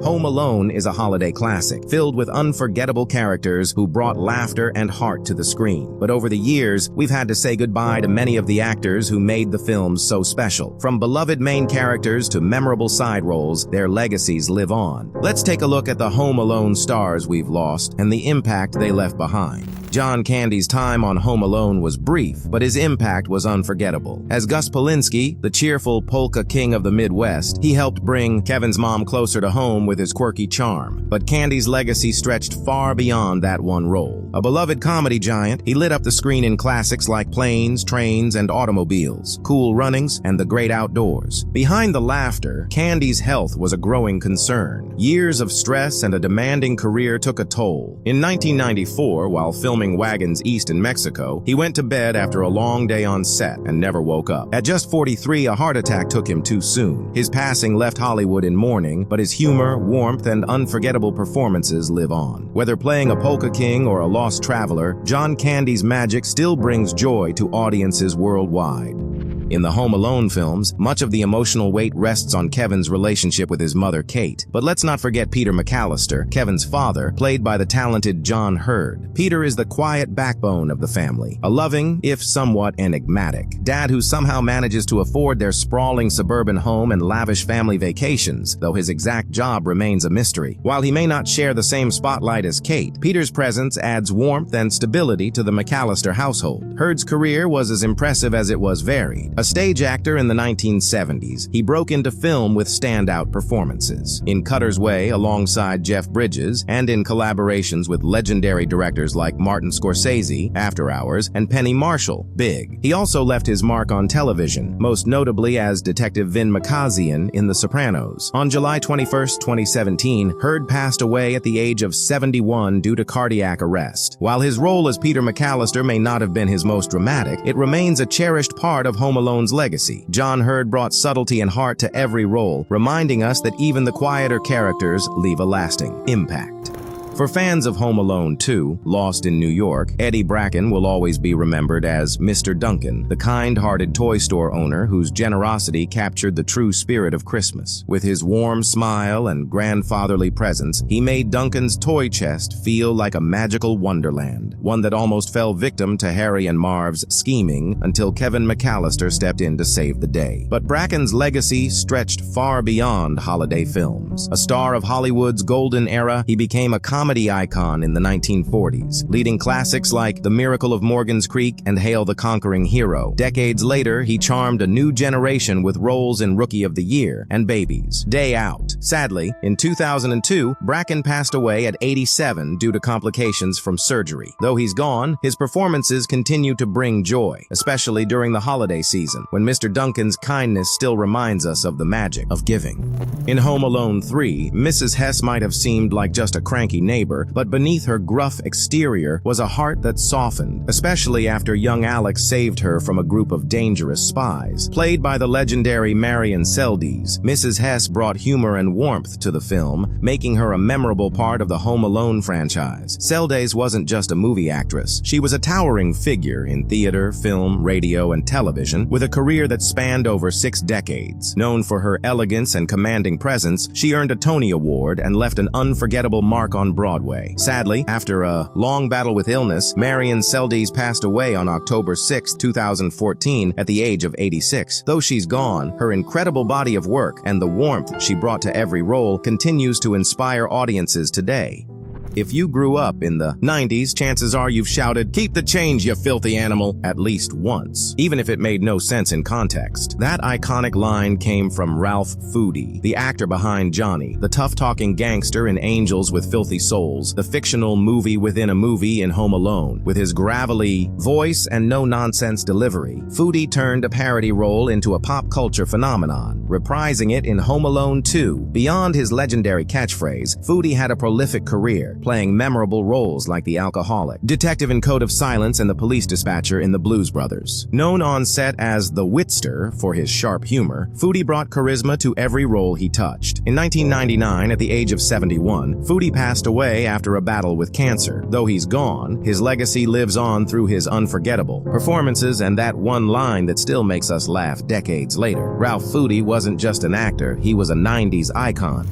Home Alone is a holiday classic, filled with unforgettable characters who brought laughter and heart to the screen. But over the years, we've had to say goodbye to many of the actors who made the films so special. From beloved main characters to memorable side roles, their legacies live on. Let's take a look at the Home Alone stars we've lost and the impact they left behind. John Candy's time on Home Alone was brief, but his impact was unforgettable. As Gus Polinski, the cheerful polka king of the Midwest, he helped bring Kevin's mom closer to home with his quirky charm. But Candy's legacy stretched far beyond that one role. A beloved comedy giant, he lit up the screen in classics like Planes, Trains, and Automobiles, Cool Runnings, and The Great Outdoors. Behind the laughter, Candy's health was a growing concern. Years of stress and a demanding career took a toll. In 1994, while filming Wagons East in Mexico, he went to bed after a long day on set and never woke up. At just 43, a heart attack took him too soon. His passing left Hollywood in mourning, but his humor, warmth, and unforgettable performances live on. Whether playing a polka king or a lost traveler, John Candy's magic still brings joy to audiences worldwide. In the Home Alone films, much of the emotional weight rests on Kevin's relationship with his mother, Kate. But let's not forget Peter McAllister, Kevin's father, played by the talented John Hurd. Peter is the quiet backbone of the family, a loving, if somewhat enigmatic, dad who somehow manages to afford their sprawling suburban home and lavish family vacations, though his exact job remains a mystery. While he may not share the same spotlight as Kate, Peter's presence adds warmth and stability to the McAllister household. Hurd's career was as impressive as it was varied. A stage actor in the 1970s, he broke into film with standout performances. In Cutter's Way alongside Jeff Bridges, and in collaborations with legendary directors like Martin Scorsese, After Hours, and Penny Marshall, Big. He also left his mark on television, most notably as Detective Vin Makazian in The Sopranos. On July 21, 2017, Hurd passed away at the age of 71 due to cardiac arrest. While his role as Peter McAllister may not have been his most dramatic, it remains a cherished part of Home Alone's legacy. John Hurd brought subtlety and heart to every role, reminding us that even the quieter characters leave a lasting impact. For fans of Home Alone 2, Lost in New York, Eddie Bracken will always be remembered as Mr. Duncan, the kind-hearted toy store owner whose generosity captured the true spirit of Christmas. With his warm smile and grandfatherly presence, he made Duncan's toy chest feel like a magical wonderland, one that almost fell victim to Harry and Marv's scheming until Kevin McAllister stepped in to save the day. But Bracken's legacy stretched far beyond holiday films. A star of Hollywood's golden era, he became a comedy icon in the 1940s, leading classics like The Miracle of Morgan's Creek and Hail the Conquering Hero. Decades later, he charmed a new generation with roles in Rookie of the Year and Baby's Day Out. Sadly, in 2002, Bracken passed away at 87 due to complications from surgery. Though he's gone, his performances continue to bring joy, especially during the holiday season, when Mr. Duncan's kindness still reminds us of the magic of giving. In Home Alone 3, Mrs. Hess might have seemed like just a cranky neighbor, but beneath her gruff exterior was a heart that softened, especially after young Alex saved her from a group of dangerous spies. Played by the legendary Marion Seldes, Mrs. Hess brought humor and warmth to the film, making her a memorable part of the Home Alone franchise. Seldes wasn't just a movie actress. She was a towering figure in theater, film, radio, and television, with a career that spanned over 6 decades. Known for her elegance and commanding presence, she earned a Tony Award and left an unforgettable mark on Broadway. Sadly, after a long battle with illness, Marion Seldes passed away on October 6, 2014, at the age of 86. Though she's gone, her incredible body of work and the warmth she brought to every role continues to inspire audiences today. If you grew up in the 90s, chances are you've shouted, "Keep the change, you filthy animal," at least once, even if it made no sense in context. That iconic line came from Ralph Foodie, the actor behind Johnny, the tough-talking gangster in Angels with Filthy Souls, the fictional movie within a movie in Home Alone. With his gravelly voice and no-nonsense delivery, Foodie turned a parody role into a pop culture phenomenon, reprising it in Home Alone 2. Beyond his legendary catchphrase, Foodie had a prolific career, playing memorable roles like the alcoholic, detective in Code of Silence, and the police dispatcher in the Blues Brothers. Known on set as the Witster for his sharp humor, Foodie brought charisma to every role he touched. In 1999, at the age of 71, Foodie passed away after a battle with cancer. Though he's gone, his legacy lives on through his unforgettable performances and that one line that still makes us laugh decades later. Ralph Foodie wasn't just an actor, he was a 90s icon.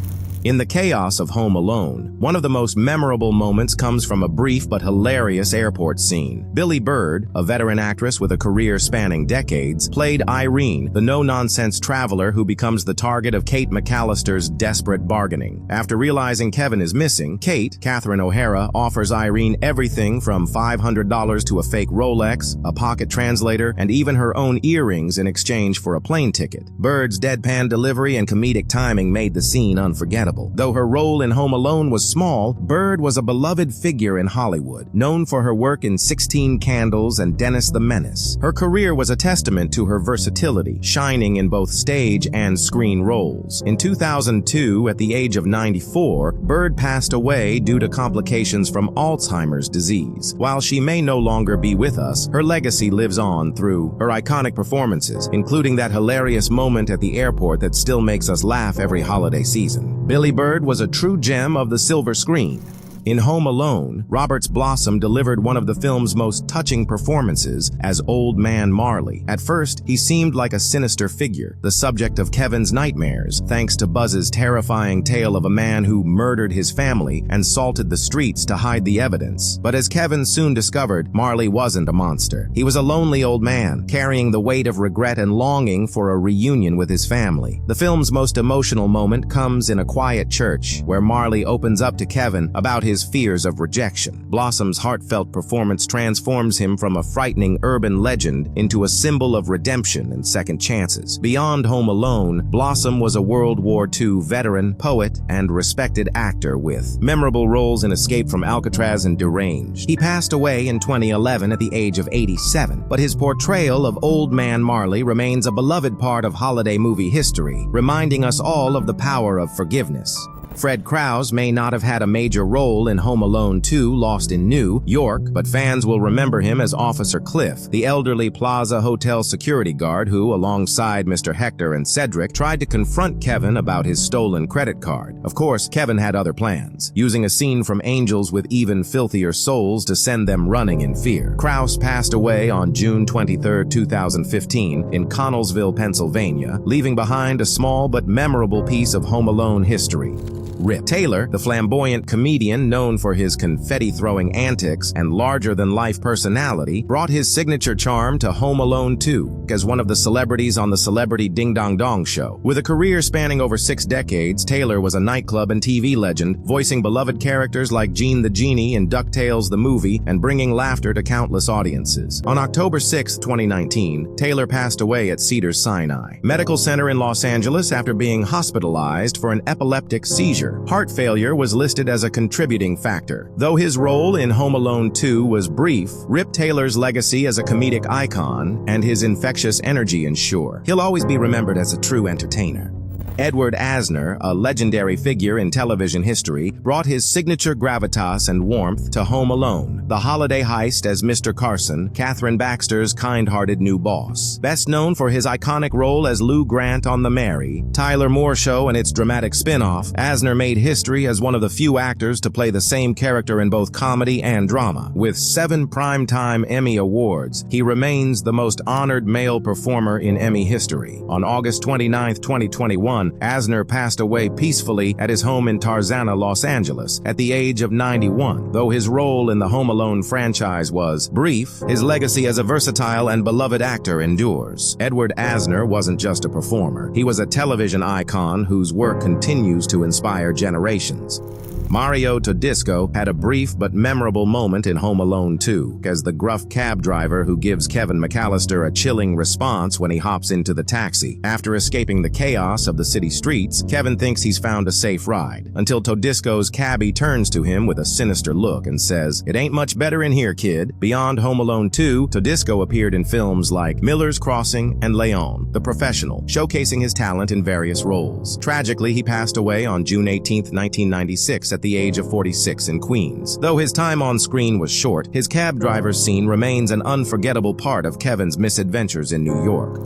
In the chaos of Home Alone, one of the most memorable moments comes from a brief but hilarious airport scene. Billy Bird, a veteran actress with a career spanning decades, played Irene, the no-nonsense traveler who becomes the target of Kate McAllister's desperate bargaining. After realizing Kevin is missing, Kate, Catherine O'Hara, offers Irene everything from $500 to a fake Rolex, a pocket translator, and even her own earrings in exchange for a plane ticket. Bird's deadpan delivery and comedic timing made the scene unforgettable. Though her role in Home Alone was small, Bird was a beloved figure in Hollywood, known for her work in 16 Candles and Dennis the Menace. Her career was a testament to her versatility, shining in both stage and screen roles. In 2002, at the age of 94, Bird passed away due to complications from Alzheimer's disease. While she may no longer be with us, her legacy lives on through her iconic performances, including that hilarious moment at the airport that still makes us laugh every holiday season. Billy Bird was a true gem of the silver screen. In Home Alone, Roberts Blossom delivered one of the film's most touching performances as Old Man Marley. At first, he seemed like a sinister figure, the subject of Kevin's nightmares, thanks to Buzz's terrifying tale of a man who murdered his family and salted the streets to hide the evidence. But as Kevin soon discovered, Marley wasn't a monster. He was a lonely old man, carrying the weight of regret and longing for a reunion with his family. The film's most emotional moment comes in a quiet church, where Marley opens up to Kevin about his fears of rejection. Blossom's heartfelt performance transforms him from a frightening urban legend into a symbol of redemption and second chances. Beyond Home Alone, Blossom was a World War II veteran, poet, and respected actor with memorable roles in Escape from Alcatraz and Deranged. He passed away in 2011 at the age of 87, but his portrayal of Old Man Marley remains a beloved part of holiday movie history, reminding us all of the power of forgiveness. Fred Krause may not have had a major role in Home Alone 2: Lost in New York, but fans will remember him as Officer Cliff, the elderly Plaza Hotel security guard who, alongside Mr. Hector and Cedric, tried to confront Kevin about his stolen credit card. Of course, Kevin had other plans, using a scene from Angels with Even Filthier Souls to send them running in fear. Krause passed away on June 23, 2015, in Connellsville, Pennsylvania, leaving behind a small but memorable piece of Home Alone history. Rip Taylor, the flamboyant comedian known for his confetti-throwing antics and larger-than-life personality, brought his signature charm to Home Alone 2 as one of the celebrities on the Celebrity Ding Dong Dong Show. With a career spanning over 6 decades, Taylor was a nightclub and TV legend, voicing beloved characters like Gene the Genie in DuckTales the movie and bringing laughter to countless audiences. On October 6, 2019, Taylor passed away at Cedars-Sinai Medical Center in Los Angeles after being hospitalized for an epileptic seizure. Heart failure was listed as a contributing factor. Though his role in Home Alone 2 was brief, Rip Taylor's legacy as a comedic icon and his infectious energy ensure he'll always be remembered as a true entertainer. Edward Asner, a legendary figure in television history, brought his signature gravitas and warmth to Home Alone, the holiday heist as Mr. Carson, Catherine Baxter's kind-hearted new boss. Best known for his iconic role as Lou Grant on The Mary, Tyler Moore Show and its dramatic spin-off, Asner made history as one of the few actors to play the same character in both comedy and drama. With 7 Primetime Emmy Awards, he remains the most honored male performer in Emmy history. On August 29, 2021, Asner passed away peacefully at his home in Tarzana, Los Angeles, at the age of 91. Though his role in the Home Alone franchise was brief, his legacy as a versatile and beloved actor endures. Edward Asner wasn't just a performer. He was a television icon whose work continues to inspire generations. Mario Todisco had a brief but memorable moment in Home Alone 2 as the gruff cab driver who gives Kevin McAllister a chilling response when he hops into the taxi. After escaping the chaos of the city streets, Kevin thinks he's found a safe ride, until Todisco's cabbie turns to him with a sinister look and says, "It ain't much better in here, kid." Beyond Home Alone 2, Todisco appeared in films like Miller's Crossing and Leon, the Professional, showcasing his talent in various roles. Tragically, he passed away on June 18, 1996 at the age of 46 in Queens. Though his time on screen was short, his cab driver's scene remains an unforgettable part of Kevin's misadventures in New York.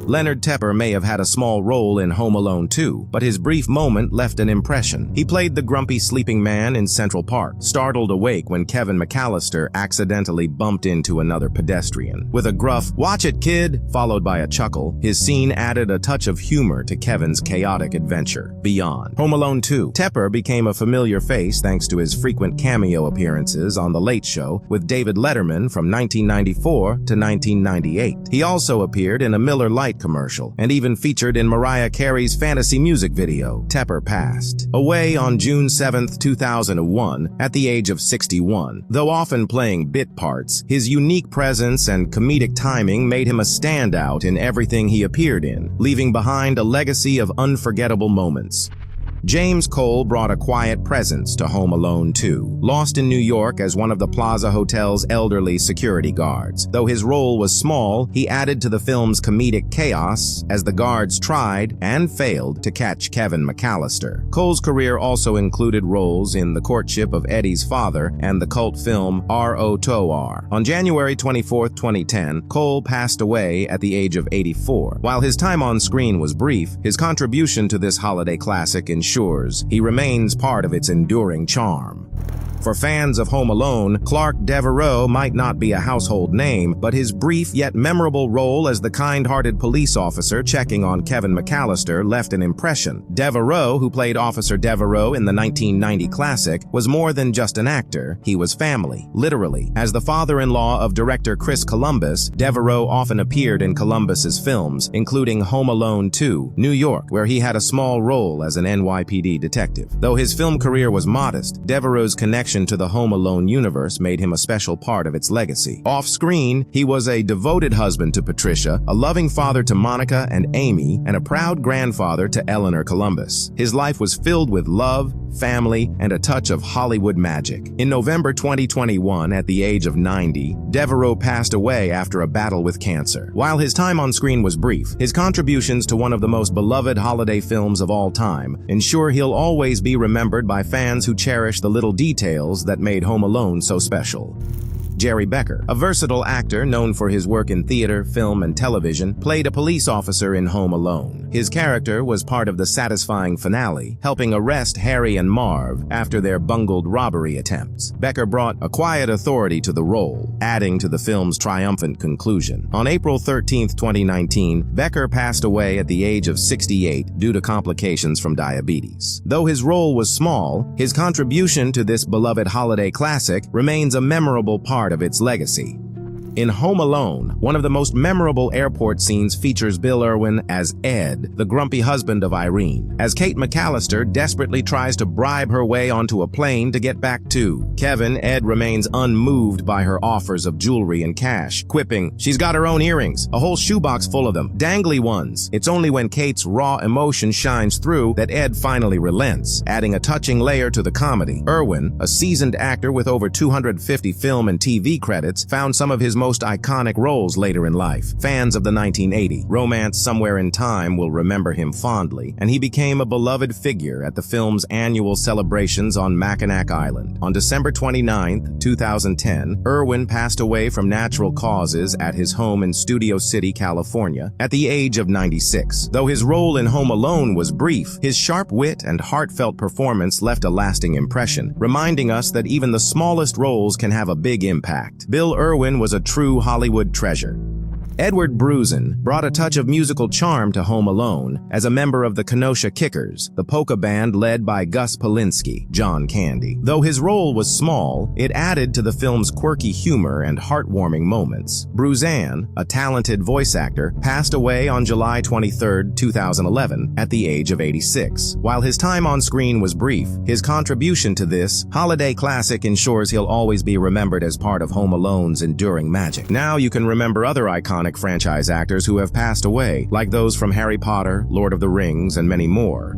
Leonard Tepper may have had a small role in Home Alone 2, but his brief moment left an impression. He played the grumpy sleeping man in Central Park, startled awake when Kevin McAllister accidentally bumped into another pedestrian. With a gruff, "Watch it, kid," followed by a chuckle, his scene added a touch of humor to Kevin's chaotic adventure. Beyond Home Alone 2, Tepper became a familiar face thanks to his frequent cameo appearances on The Late Show with David Letterman from 1994 to 1998. He also appeared in a Miller Lite commercial and even featured in Mariah Carey's fantasy music video. Tepper passed away on June 7, 2001, at the age of 61. Though often playing bit parts, his unique presence and comedic timing made him a standout in everything he appeared in, leaving behind a legacy of unforgettable moments. James Cole brought a quiet presence to Home Alone 2, lost in New York as one of the Plaza Hotel's elderly security guards. Though his role was small, he added to the film's comedic chaos as the guards tried and failed to catch Kevin McAllister. Cole's career also included roles in The Courtship of Eddie's Father and the cult film R.O.T.O.R. On January 24, 2010, Cole passed away at the age of 84. While his time on screen was brief, his contribution to this holiday classic ensures he remains part of its enduring charm. For fans of Home Alone, Clark Devereaux might not be a household name, but his brief yet memorable role as the kind-hearted police officer checking on Kevin McAllister left an impression. Devereaux, who played Officer Devereaux in the 1990 classic, was more than just an actor, he was family, literally. As the father-in-law of director Chris Columbus, Devereaux often appeared in Columbus's films, including Home Alone 2, New York, where he had a small role as an NYPD detective. Though his film career was modest, Devereaux's connection to the Home Alone universe made him a special part of its legacy. Off-screen, he was a devoted husband to Patricia, a loving father to Monica and Amy, and a proud grandfather to Eleanor Columbus. His life was filled with love, family, and a touch of Hollywood magic. In November 2021, at the age of 90, Devereaux passed away after a battle with cancer. While his time on screen was brief, his contributions to one of the most beloved holiday films of all time ensure he'll always be remembered by fans who cherish the little details that made Home Alone so special. Jerry Becker, a versatile actor known for his work in theater, film, and television, played a police officer in Home Alone. His character was part of the satisfying finale, helping arrest Harry and Marv after their bungled robbery attempts. Becker brought a quiet authority to the role, adding to the film's triumphant conclusion. On April 13, 2019, Becker passed away at the age of 68 due to complications from diabetes. Though his role was small, his contribution to this beloved holiday classic remains a memorable part of its legacy. In Home Alone, one of the most memorable airport scenes features Bill Irwin as Ed, the grumpy husband of Irene, as Kate McAllister desperately tries to bribe her way onto a plane to get back to Kevin. Ed remains unmoved by her offers of jewelry and cash, quipping, "She's got her own earrings, a whole shoebox full of them, dangly ones." It's only when Kate's raw emotion shines through that Ed finally relents, adding a touching layer to the comedy. Irwin, a seasoned actor with over 250 film and TV credits, found some of his most iconic roles later in life. Fans of the 1980 romance Somewhere in Time will remember him fondly, and he became a beloved figure at the film's annual celebrations on Mackinac Island. On December 29, 2010, Irwin passed away from natural causes at his home in Studio City, California, at the age of 96. Though his role in Home Alone was brief, his sharp wit and heartfelt performance left a lasting impression, reminding us that even the smallest roles can have a big impact. Bill Irwin was a true Hollywood treasure. Edward Brusen brought a touch of musical charm to Home Alone as a member of the Kenosha Kickers, the polka band led by Gus Polinski, John Candy. Though his role was small, it added to the film's quirky humor and heartwarming moments. Brusen, a talented voice actor, passed away on July 23, 2011, at the age of 86. While his time on screen was brief, his contribution to this holiday classic ensures he'll always be remembered as part of Home Alone's enduring magic. Now you can remember other iconic franchise actors who have passed away, like those from Harry Potter, Lord of the Rings, and many more.